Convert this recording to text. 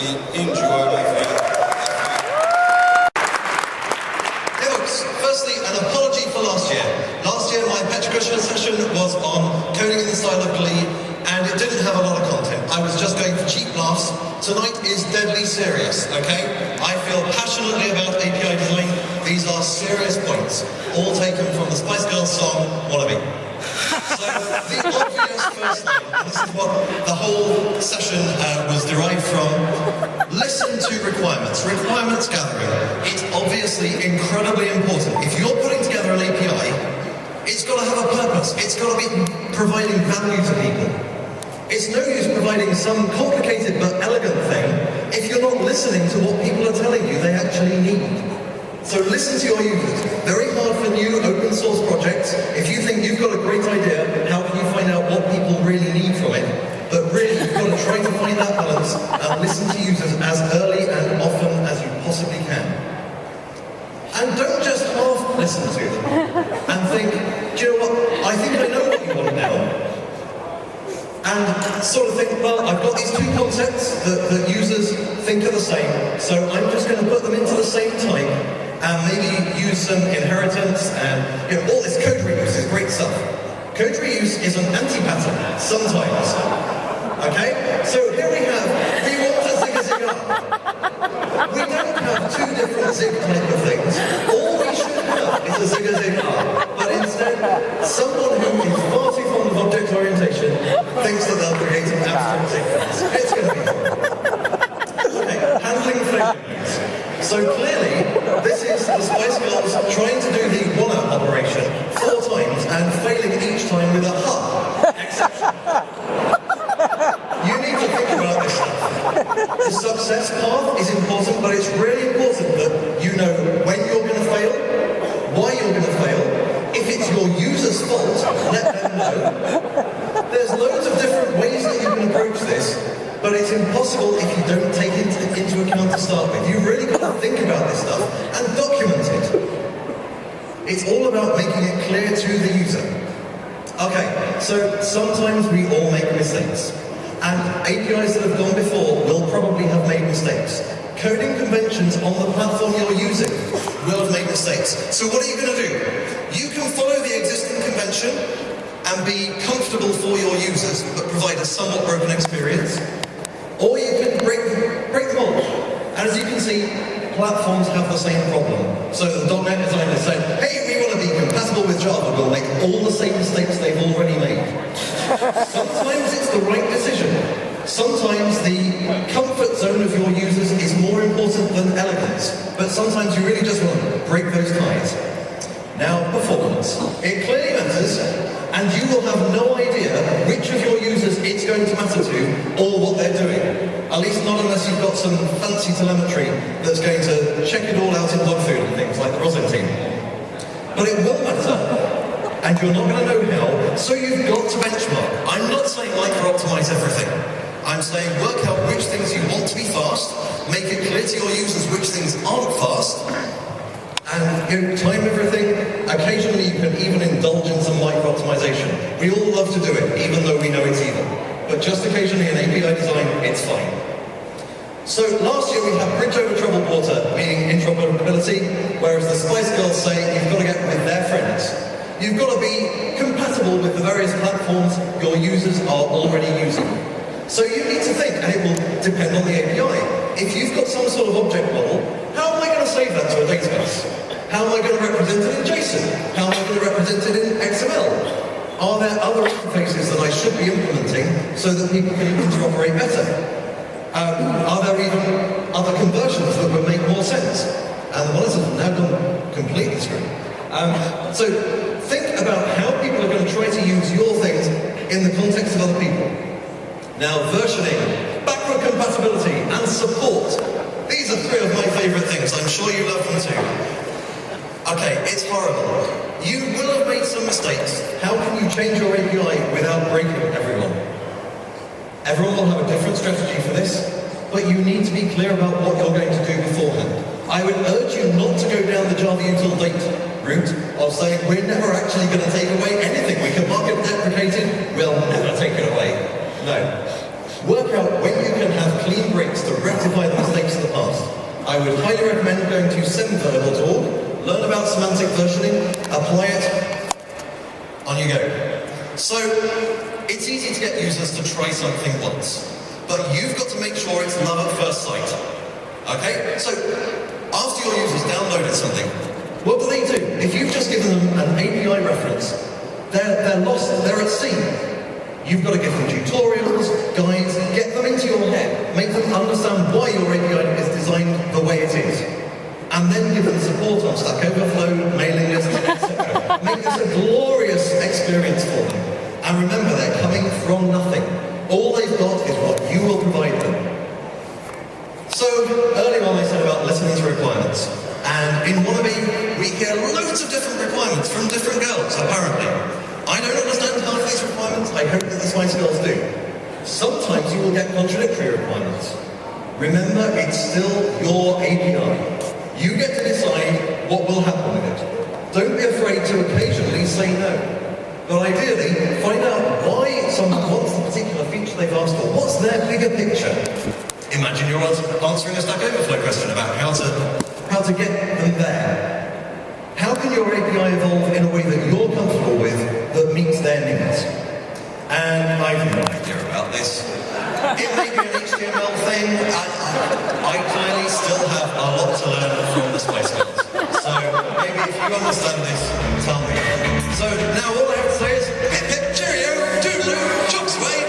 enjoy my friend. Hey folks, firstly, an apology for last year. Last year, my Pecha session was on coding in the style of Glee, and it didn't have a lot of content. I was just going for cheap laughs. Tonight is deadly serious, okay? I feel passionately about API design. These are serious points, all taken from the Spice Girls song, Wannabe. So, the obvious first line, and this is what the whole session was derived from, listen to requirements. Requirements gathering. It's obviously incredibly important. If you're putting together an API, it's got to have a purpose. It's got to be providing value to people. It's no use providing some complicated but elegant thing if you're not listening to what people are telling you they actually need. So listen to your users. Very hard for new open source projects. If you think you've got a great idea, how can you find out what people really need from it? But really, you've got to try to find that balance and listen to users as early and often as you possibly can. And don't just half listen to them and think, do you know what, I think I know what you want now. And sort of think, well, I've got these two concepts that users think are the same, so I'm just going to put them into the same type and maybe use some inheritance and, you know, all this code reuse is great stuff. Code reuse is an anti-pattern, sometimes. Okay? So here we want a zig-a-zig-a. We don't have two different zig type of things. All we should have is a zig-a-zig-a. But instead, someone who is far too fond of object orientation thinks that they'll create an abstract sequence. It's going to be fun. Okay, handling failures. So clearly, this is the Spice Girls trying to do the one-up operation 4 times and failing each time with a ha exception. You need to think about this stuff. The success path is important, but it's really important that you know when you're going to fail, why you're going to fail. If it's your user's fault, let them know. There's loads of different ways that you can approach this, but it's impossible if you don't take it into account to start with. You've really got to think about this stuff and document it. It's all about making it clear to the user. Okay, so sometimes we all make mistakes. And APIs that have gone before will probably have made mistakes. Coding conventions on the platform you're using will have made mistakes. So what are you going to do? You can follow the existing convention and be comfortable for your users, but provide a somewhat broken experience. Or you can break the mold. And as you can see, platforms have the same problem. So the .NET designers said, hey, we want to be compatible with Java, we'll make all the same mistakes they've already made. Sometimes it's the right decision. Sometimes the comfort zone of your users is more important than elegance. But sometimes you really just want to break those ties. Now, performance. It clearly matters, and you will have no idea which of your users it's going to matter to or what they're doing. At least not unless you've got some fancy telemetry that's going to check it all out in dog food and things like the Roslyn team. But it will matter, and you're not going to know how, so you've got to benchmark. I'm not saying micro-optimize everything. I'm saying work out which things you want to be fast, make it clear to your users which things aren't fast, and time everything. Occasionally you can even indulge in some micro-optimization. We all love to do it, even though we know it's evil. But just occasionally in API design, it's fine. So last year we had bridge over troubled water, meaning interoperability, whereas the Spice Girls say you've got to get with their friends. You've got to be compatible with the various platforms your users are already using. So you need to think, and it will depend on the API. If you've got some sort of object model, how am I going to save that to a database? How am I going to represent it in JSON? How am I going to represent it in XML? Are there other interfaces that I should be implementing so that people can interoperate better? Are there even other conversions that would make more sense? And the monitors have now gone completely screwed. So think about how people are going to try to use your things in the context of other people. Now, versioning, backward compatibility, and support. These are 3 of my favorite things. I'm sure you love them too. Okay, it's horrible. You will have made some mistakes. How can you change your API without breaking everyone? Everyone will have a different strategy for this, but you need to be clear about what you're going to do beforehand. I would urge you not to go down the Java util date route of saying, we're never actually going to take away anything. We can mark it deprecated, we'll never take it away. No. Work out when you can have clean breaks to rectify the mistakes of the past. I would highly recommend going to semverbal.org, learn about semantic versioning, apply it, on you go. So, it's easy to get users to try something once, but you've got to make sure it's love at first sight. Okay? So, after your users downloaded something, what do? If you've just given them an API reference, they're lost, they're at sea. You've got to give them tutorials, guides, get them into your head, make them understand why your API is designed the way it is, and then give them support on Stack Overflow, mailing lists, etc. Make this a glorious experience for them. And remember, they're coming from nothing. All they've got is what you will provide them. So, earlier on I said about listening to requirements. And in Wannabe, we hear loads of different requirements from different girls, apparently. I don't understand half of these requirements. I hope that the Spice Girls do. Sometimes you will get contradictory requirements. Remember, it's still your API. You get to decide what will happen with it. Don't be afraid to occasionally say no. But ideally, find out why someone wants the particular feature they've asked for. What's their bigger picture? Imagine you're answering a Stack Overflow question about how to get them there. How can your API evolve in a way that you're comfortable with that meets their needs? And I have no idea about this. It may be an HTML thing. I clearly still have a lot to learn from the Spice Girls. So maybe if you understand this, tell me. So now all I have to say is, hip hip cheerio, toodaloo, chops away.